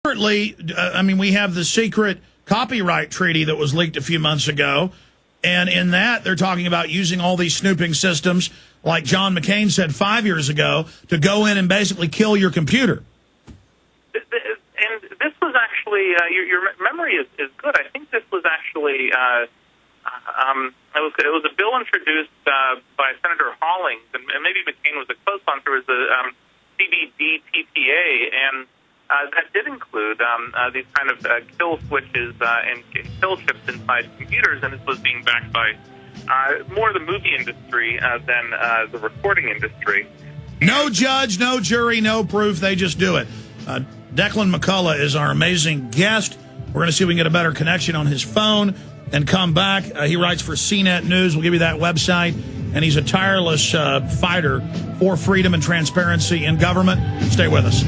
Currently, I mean, we have the secret copyright treaty that was leaked a few months ago, and in that they're talking about using all these snooping systems, like John McCain said 5 years ago, to go in and basically kill your computer. And this was actually, your memory is good. I think this was actually, it was a bill introduced by Senator Hollings, and maybe McCain was a co-sponsor, was the CBDTPA, and that did include these kind of kill switches and kill chips inside computers, and this was being backed by more the movie industry than the recording industry. No judge, no jury, no proof. They just do it. Declan McCullagh is our amazing guest. We're going to see if we can get a better connection on his phone and come back. He writes for CNET News. We'll give you that website. And he's a tireless fighter for freedom and transparency in government. Stay with us.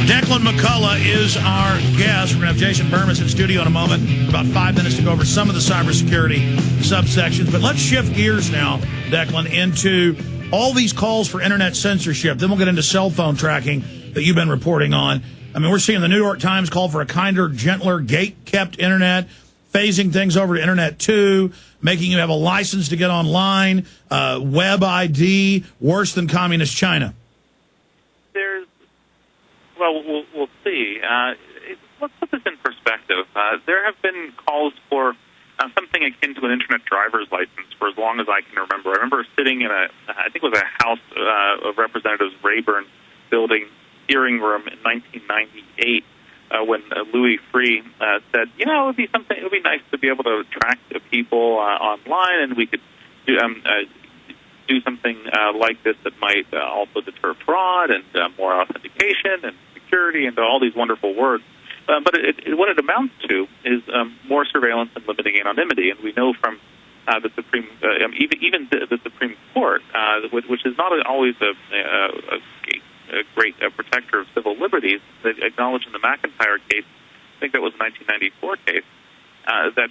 Declan McCullagh is our guest. We're going to have Jason Burmis in studio in a moment for about 5 minutes to go over some of the cybersecurity subsections. But let's shift gears now, Declan, into all these calls for internet censorship. Then we'll get into cell phone tracking that you've been reporting on. I mean, we're seeing the New York Times call for a kinder, gentler, gate-kept internet, phasing things over to Internet 2, making you have a license to get online, web ID, worse than communist China. We'll see. Let's put this in perspective. There have been calls for something akin to an internet driver's license for as long as I can remember. I remember sitting in I think it was a House of Representatives Rayburn building hearing room in 1998 when Louis Freeh said, it would be nice to be able to track people online, and we could do something like this that might also deter fraud and more authentication and security and all these wonderful words. But what it amounts to is more surveillance and limiting anonymity. And we know from the Supreme, even the Supreme Court, which is not always a great protector of civil liberties, that acknowledged in the McIntyre case, I think that was a 1994 case, that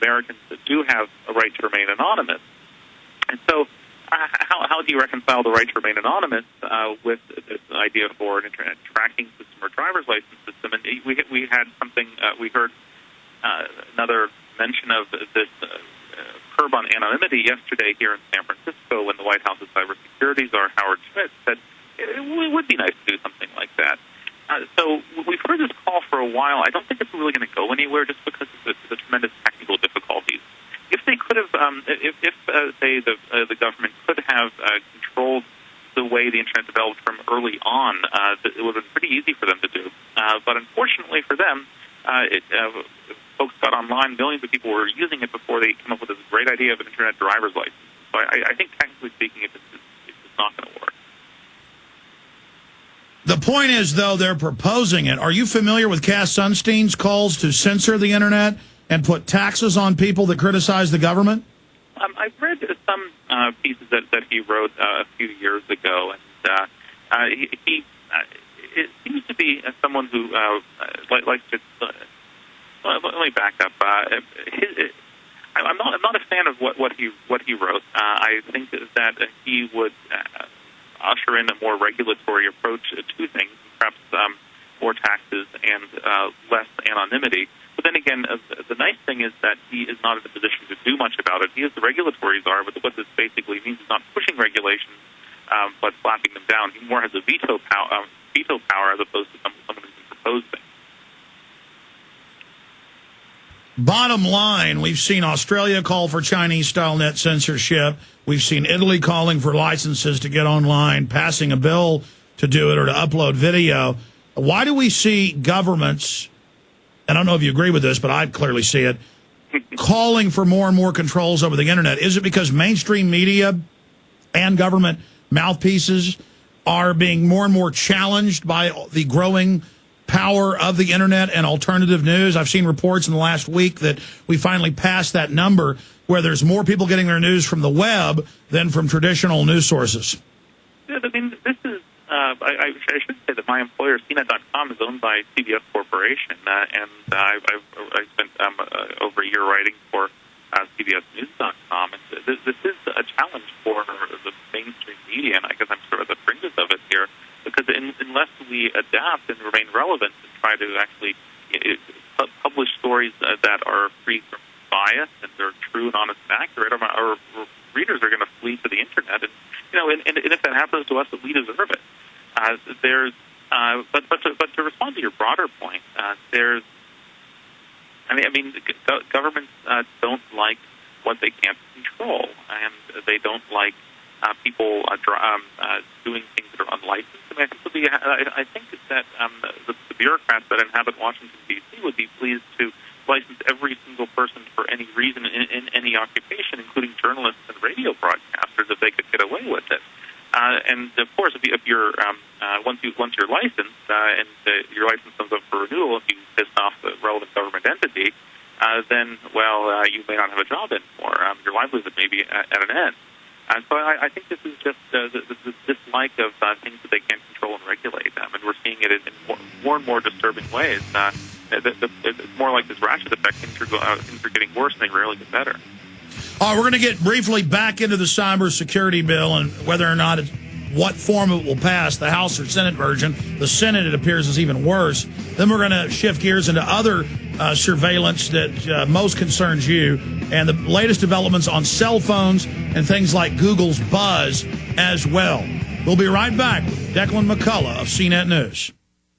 Americans do have a right to remain anonymous. And so how do you reconcile the right to remain anonymous with this idea for an internet tracking system or driver's license system? And we had something, we heard another mention of this curb on anonymity yesterday here in San Francisco when the White House's cybersecurity czar, Howard Schmidt, said it would be nice to do something like that. So we've heard this call for a while. I don't think it's really going to go anywhere just because of the tremendous technical difficulties. If they could have, say, the government could have controlled the way the internet developed from early on, it would have been pretty easy for them to do. But unfortunately for them, folks got online. Millions of people were using it before they came up with this great idea of an internet driver's license. So I think, technically speaking, it's not going to work. The point is, though, they're proposing it. Are you familiar with Cass Sunstein's calls to censor the internet and put taxes on people that criticize the government? I've read some pieces that he wrote a few years ago, and he it seems to be someone who likes to. Let me back up. I'm not a fan of what he wrote. I think that he would usher in a more regulatory approach to things, perhaps more taxes and less anonymity. But then again, the nice thing is that he is not in a position to do much about it. He is the regulatory czar, but what this basically means is not pushing regulations, but slapping them down. He more has a veto power as opposed to someone who can propose things. Bottom line, we've seen Australia call for Chinese-style net censorship. We've seen Italy calling for licenses to get online, passing a bill to do it or to upload video. Why do we see governments, and I don't know if you agree with this, but I clearly see it, calling for more and more controls over the internet? Is it because mainstream media and government mouthpieces are being more and more challenged by the growing power of the internet and alternative news? I've seen reports in the last week that we finally passed that number where there's more people getting their news from the web than from traditional news sources. Yeah, I mean, this is, I should say that my employer, CNET.com, is owned by CBS Corporation, and I've spent over a year writing for CBSNews.com. And this is a challenge for the mainstream media, and I guess I'm sort of the fringes of it here, because unless we adapt and remain relevant and try to actually publish stories that are free from bias and they're true and honest and accurate, our readers are going to flee to the internet. And and if that happens to us, we deserve it. But to respond to your broader point, governments don't like what they can't control, and they don't like people doing things that are unlicensed. I think that the bureaucrats that inhabit Washington, D.C. would be pleased to license every single person for any reason in any occupation, including journalists and radio broadcasters, if they could get away with it. And of course, if you're once you're licensed and your license comes up for renewal, if you piss off the relevant government entity, then you may not have a job anymore. Your livelihood may be at an end. So I think this is just the dislike of things that they can't control and regulate, and we're seeing it in more and more disturbing ways. It's more like this ratchet effect. Things are getting worse, and they rarely get better. We're going to get briefly back into the cybersecurity bill and whether or not what form it will pass, the House or Senate version. The Senate, it appears, is even worse. Then we're going to shift gears into other surveillance that most concerns you and the latest developments on cell phones and things like Google's Buzz as well. We'll be right back with Declan McCullagh of CNET News.